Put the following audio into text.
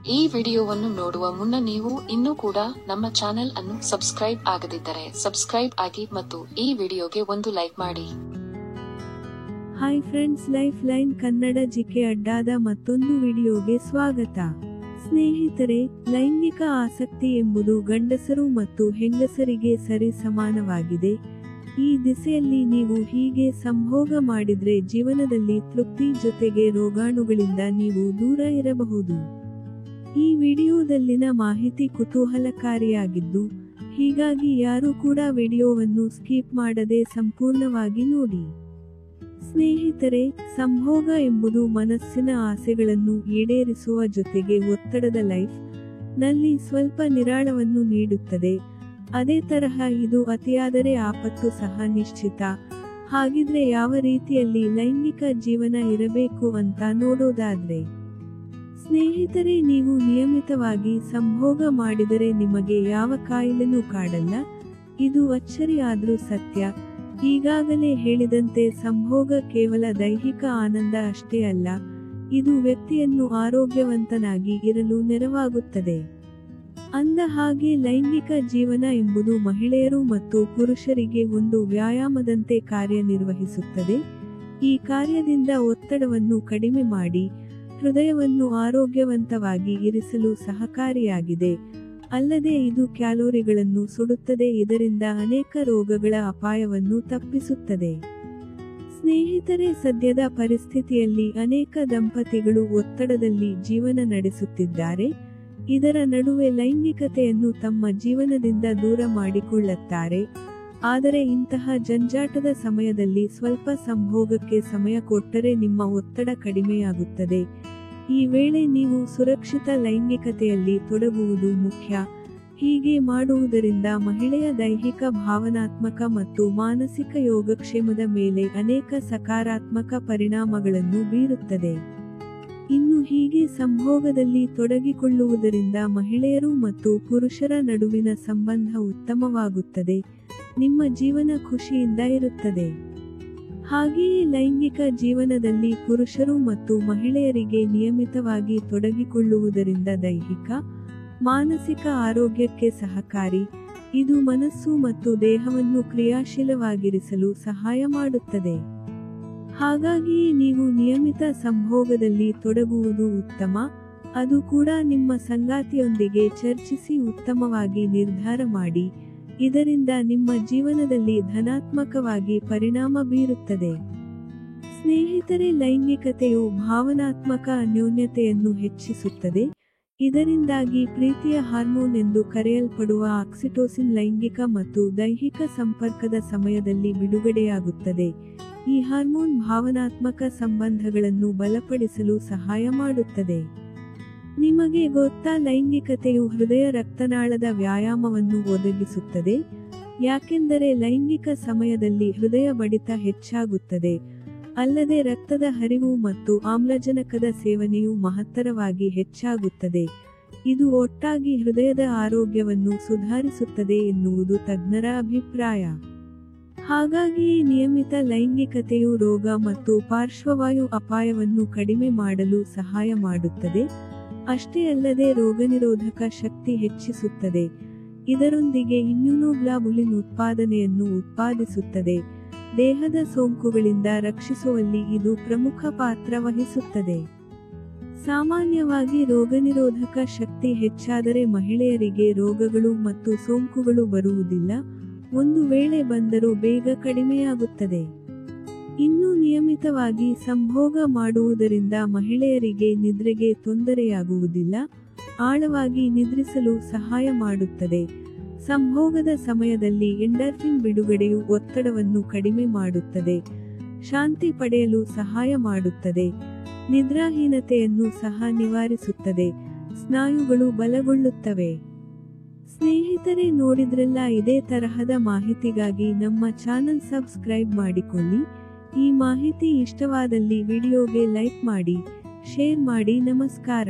ಈ ವಿಡಿಯೋವನ್ನು ನೋಡುವ ಮುನ್ನ ನೀವು ಇನ್ನೂ ಕೂಡ ನಮ್ಮ ಚಾನೆಲ್ ಅನ್ನು ಸಬ್ಸ್ಕ್ರೈಬ್ ಆಗದಿದ್ದರೆ ಸಬ್ಸ್ಕ್ರೈಬ್ ಆಗಿ ಮತ್ತು ಈ ವಿಡಿಯೋಗೆ ಒಂದು ಲೈಕ್ ಮಾಡಿ. Hi friends, life line Kannada GK ಅಡ್ಡಾದ ಮತ್ತೊಂದು ವಿಡಿಯೋಗೆ ಸ್ವಾಗತ. ಸ್ನೇಹಿತರೆ, ಲೈಂಗಿಕ ಆಸಕ್ತಿ ಎಂಬುದು ಗಂಡಸರು ಮತ್ತು ಹೆಂಗಸರಿಗೆ ಸರಿ ಸಮಾನವಾಗಿದೆ. ಈ ದಿಸೆಯಲ್ಲಿ ನೀವು ಹೀಗೆ ಸಂಭೋಗ ಮಾಡಿದ್ರೆ ಜೀವನದಲ್ಲಿ ತೃಪ್ತಿ ಜೊತೆಗೆ ರೋಗಾಣುಗಳಿಂದ ನೀವು ದೂರ ಇರಬಹುದು. ಈ ವಿಡಿಯೋದಲ್ಲಿನ ಮಾಹಿತಿ ಕುತೂಹಲಕಾರಿಯಾಗಿದ್ದು, ಹೀಗಾಗಿ ಯಾರು ಕೂಡ ವಿಡಿಯೋವನ್ನು ಸ್ಕಿಪ್ ಮಾಡದೆ ಸಂಪೂರ್ಣವಾಗಿ ನೋಡಿ. ಸ್ನೇಹಿತರೆ, ಸಂಭೋಗ ಎಂಬುದು ಮನಸ್ಸಿನ ಆಸೆಗಳನ್ನು ಈಡೇರಿಸುವ ಜೊತೆಗೆ ಒತ್ತಡದ ಲೈಫ್ ನಲ್ಲಿ ಸ್ವಲ್ಪ ನಿರಾಳವನ್ನು ನೀಡುತ್ತದೆ. ಅದೇ ತರಹ ಇದು ಅತಿಯಾದರೆ ಆಪತ್ತು ಸಹ ನಿಶ್ಚಿತ. ಹಾಗಿದ್ರೆ ಯಾವ ರೀತಿಯಲ್ಲಿ ಲೈಂಗಿಕ ಜೀವನ ಇರಬೇಕು ಅಂತ ನೋಡೋದಾದ್ರೆ, ಸ್ನೇಹಿತರೆ, ನೀವು ನಿಯಮಿತವಾಗಿ ಸಂಭೋಗ ಮಾಡಿದರೆ ನಿಮಗೆ ಯಾವ ಕಾಯಿಲೆನೂ ಕಾಡಲ್ಲ. ಇದು ಅಚ್ಚರಿ ಆದ್ರೂ ಸತ್ಯ. ಈಗಾಗಲೇ ಹೇಳಿದಂತೆ ಸಂಭೋಗ ಕೇವಲ ದೈಹಿಕ ಆನಂದ ಅಷ್ಟೇ ಅಲ್ಲ, ಇದು ವ್ಯಕ್ತಿಯನ್ನು ಆರೋಗ್ಯವಂತನಾಗಿ ಇರಲು ನೆರವಾಗುತ್ತದೆ. ಅಂದ ಹಾಗೆ ಲೈಂಗಿಕ ಜೀವನ ಎಂಬುದು ಮಹಿಳೆಯರು ಮತ್ತು ಪುರುಷರಿಗೆ ಒಂದು ವ್ಯಾಯಾಮದಂತೆ ಕಾರ್ಯನಿರ್ವಹಿಸುತ್ತದೆ. ಈ ಕಾರ್ಯದಿಂದ ಒತ್ತಡವನ್ನು ಕಡಿಮೆ ಮಾಡಿ ಹೃದಯವನ್ನು ಆರೋಗ್ಯವಂತವಾಗಿ ಇರಿಸಲು ಸಹಕಾರಿಯಾಗಿದೆ. ಅಲ್ಲದೆ ಇದು ಕ್ಯಾಲೋರಿಗಳನ್ನು ಸುಡುತ್ತದೆ, ಇದರಿಂದ ಅನೇಕ ರೋಗಗಳ ಅಪಾಯವನ್ನು ತಪ್ಪಿಸುತ್ತದೆ. ಸ್ನೇಹಿತರೆ, ಸದ್ಯದ ಪರಿಸ್ಥಿತಿಯಲ್ಲಿ ಅನೇಕ ದಂಪತಿಗಳು ಒತ್ತಡದಲ್ಲಿ ಜೀವನ ನಡೆಸುತ್ತಿದ್ದಾರೆ. ಇದರ ನಡುವೆ ಲೈಂಗಿಕತೆಯನ್ನು ತಮ್ಮ ಜೀವನದಿಂದ ದೂರ ಮಾಡಿಕೊಳ್ಳುತ್ತಾರೆ. ಆದರೆ ಇಂತಹ ಜಂಜಾಟದ ಸಮಯದಲ್ಲಿ ಸ್ವಲ್ಪ ಸಂಭೋಗಕ್ಕೆ ಸಮಯ ಕೊಟ್ಟರೆ ನಿಮ್ಮ ಒತ್ತಡ ಕಡಿಮೆಯಾಗುತ್ತದೆ. ಈ ವೇಳೆ ನೀವು ಸುರಕ್ಷಿತ ಲೈಂಗಿಕತೆಯಲ್ಲಿ ತೊಡಗುವುದು ಮುಖ್ಯ. ಹೀಗೆ ಮಾಡುವುದರಿಂದ ಮಹಿಳೆಯ ದೈಹಿಕ, ಭಾವನಾತ್ಮಕ ಮತ್ತು ಮಾನಸಿಕ ಯೋಗಕ್ಷೇಮದ ಮೇಲೆ ಅನೇಕ ಸಕಾರಾತ್ಮಕ ಪರಿಣಾಮಗಳನ್ನು ಬೀರುತ್ತದೆ. ಇನ್ನು ಹೀಗೆ ಸಂಭೋಗದಲ್ಲಿ ತೊಡಗಿಕೊಳ್ಳುವುದರಿಂದ ಮಹಿಳೆಯರು ಮತ್ತು ಪುರುಷರ ನಡುವಿನ ಸಂಬಂಧ ಉತ್ತಮವಾಗುತ್ತದೆ. ನಿಮ್ಮ ಜೀವನ ಖುಷಿಯಿಂದ ಇರುತ್ತದೆ. ಹಾಗೆಯೇ ಲೈಂಗಿಕ ಜೀವನದಲ್ಲಿ ಪುರುಷರು ಮತ್ತು ಮಹಿಳೆಯರಿಗೆ ನಿಯಮಿತವಾಗಿ ತೊಡಗಿಕೊಳ್ಳುವುದರಿಂದ ದೈಹಿಕ, ಮಾನಸಿಕ ಆರೋಗ್ಯಕ್ಕೆ ಸಹಕಾರಿ. ಇದು ಮನಸ್ಸು ಮತ್ತು ದೇಹವನ್ನು ಕ್ರಿಯಾಶೀಲವಾಗಿರಿಸಲು ಸಹಾಯ ಮಾಡುತ್ತದೆ. ಹಾಗಾಗಿಯೇ ನೀವು ನಿಯಮಿತ ಸಂಭೋಗದಲ್ಲಿ ತೊಡಗುವುದು ಉತ್ತಮ. ಅದು ಕೂಡ ನಿಮ್ಮ ಸಂಗಾತಿಯೊಂದಿಗೆ ಚರ್ಚಿಸಿ ಉತ್ತಮವಾಗಿ ನಿರ್ಧಾರ ಮಾಡಿ. ಇದರಿಂದ ನಿಮ್ಮ ಜೀವನದಲ್ಲಿ ಧನಾತ್ಮಕವಾಗಿ ಪರಿಣಾಮ ಬೀರುತ್ತದೆ. ಸ್ನೇಹಿತರೆ, ಲೈಂಗಿಕತೆಯು ಭಾವನಾತ್ಮಕ ಅನ್ಯೋನ್ಯತೆಯನ್ನು ಹೆಚ್ಚಿಸುತ್ತದೆ. ಇದರಿಂದಾಗಿ ಪ್ರೀತಿಯ ಹಾರ್ಮೋನ್ ಎಂದು ಕರೆಯಲ್ಪಡುವ ಆಕ್ಸಿಟೋಸಿನ್ ಲೈಂಗಿಕ ಮತ್ತು ದೈಹಿಕ ಸಂಪರ್ಕದ ಸಮಯದಲ್ಲಿ ಬಿಡುಗಡೆಯಾಗುತ್ತದೆ. ಈ ಹಾರ್ಮೋನ್ ಭಾವನಾತ್ಮಕ ಸಂಬಂಧಗಳನ್ನು ಬಲಪಡಿಸಲು ಸಹಾಯ ಮಾಡುತ್ತದೆ. ನಿಮಗೆ ಗೊತ್ತಾ, ಲೈಂಗಿಕತೆಯು ಹೃದಯ ರಕ್ತನಾಳದ ವ್ಯಾಯಾಮವನ್ನು ಒದಗಿಸುತ್ತದೆ. ಯಾಕೆಂದರೆ ಲೈಂಗಿಕ ಸಮಯದಲ್ಲಿ ಹೃದಯ ಬಡಿತ ಹೆಚ್ಚಾಗುತ್ತದೆ. ಅಲ್ಲದೆ ರಕ್ತದ ಹರಿವು ಮತ್ತು ಆಮ್ಲಜನಕದ ಸೇವನೆಯು ಮಹತ್ತರವಾಗಿ ಹೆಚ್ಚಾಗುತ್ತದೆ. ಇದು ಒಟ್ಟಾಗಿ ಹೃದಯದ ಆರೋಗ್ಯವನ್ನು ಸುಧಾರಿಸುತ್ತದೆ ಎನ್ನುವುದು ತಜ್ಞರ ಅಭಿಪ್ರಾಯ. ಹಾಗಾಗಿಯೇ ನಿಯಮಿತ ಲೈಂಗಿಕತೆಯು ರೋಗ ಮತ್ತು ಪಾರ್ಶ್ವವಾಯು ಅಪಾಯವನ್ನು ಕಡಿಮೆ ಮಾಡಲು ಸಹಾಯ ಮಾಡುತ್ತದೆ. ಅಷ್ಟೇ ಅಲ್ಲದೆ ರೋಗನಿರೋಧಕ ಶಕ್ತಿ ಹೆಚ್ಚಿಸುತ್ತದೆ. ಇದರೊಂದಿಗೆ ಇಮ್ಯುನೋಗ್ಲಾಬುಲಿನ್ ಉತ್ಪಾದನೆಯನ್ನು ಉತ್ಪಾದಿಸುತ್ತದೆ. ದೇಹದ ಸೋಂಕುಗಳಿಂದ ರಕ್ಷಿಸುವಲ್ಲಿ ಇದು ಪ್ರಮುಖ ಪಾತ್ರ ವಹಿಸುತ್ತದೆ. ಸಾಮಾನ್ಯವಾಗಿ ರೋಗನಿರೋಧಕ ಶಕ್ತಿ ಹೆಚ್ಚಾದರೆ ಮಹಿಳೆಯರಿಗೆ ರೋಗಗಳು ಮತ್ತು ಸೋಂಕುಗಳು ಬರುವುದಿಲ್ಲ. ಒಂದು ವೇಳೆ ಬಂದರೂ ಬೇಗ ಕಡಿಮೆಯಾಗುತ್ತದೆ. ಇನ್ನು ನಿಯಮಿತವಾಗಿ ಸಂಭೋಗ ಮಾಡುವುದರಿಂದ ಮಹಿಳೆಯರಿಗೆ ನಿದ್ರೆಗೆ ತೊಂದರೆಯಾಗುವುದಿಲ್ಲ. ಆಳವಾಗಿ ನಿದ್ರಿಸಲು ಸಹಾಯ ಮಾಡುತ್ತದೆ. ಸಂಭೋಗದ ಸಮಯದಲ್ಲಿ ಎಂಡಾರ್ಫಿನ್ ಬಿಡುಗಡೆಯು ಒತ್ತಡವನ್ನು ಕಡಿಮೆ ಮಾಡುತ್ತದೆ. ಶಾಂತಿ ಪಡೆಯಲು ಸಹಾಯ ಮಾಡುತ್ತದೆ. ನಿದ್ರಾಹೀನತೆಯನ್ನು ಸಹ ನಿವಾರಿಸುತ್ತದೆ. ಸ್ನಾಯುಗಳು ಬಲಗೊಳ್ಳುತ್ತವೆ. ಸ್ನೇಹಿತರೆ, ನೋಡಿದ್ರಲ್ಲ, ಇದೇ ತರಹದ ಮಾಹಿತಿಗಾಗಿ ನಮ್ಮ ಚಾನಲ್ ಸಬ್ಸ್ಕ್ರೈಬ್ ಮಾಡಿಕೊಳ್ಳಿ. ಈ ಮಾಹಿತಿ ಇಷ್ಟವಾದಲ್ಲಿ ವಿಡಿಯೋಗೆ ಲೈಕ್ ಮಾಡಿ, ಶೇರ್ ಮಾಡಿ. ನಮಸ್ಕಾರ.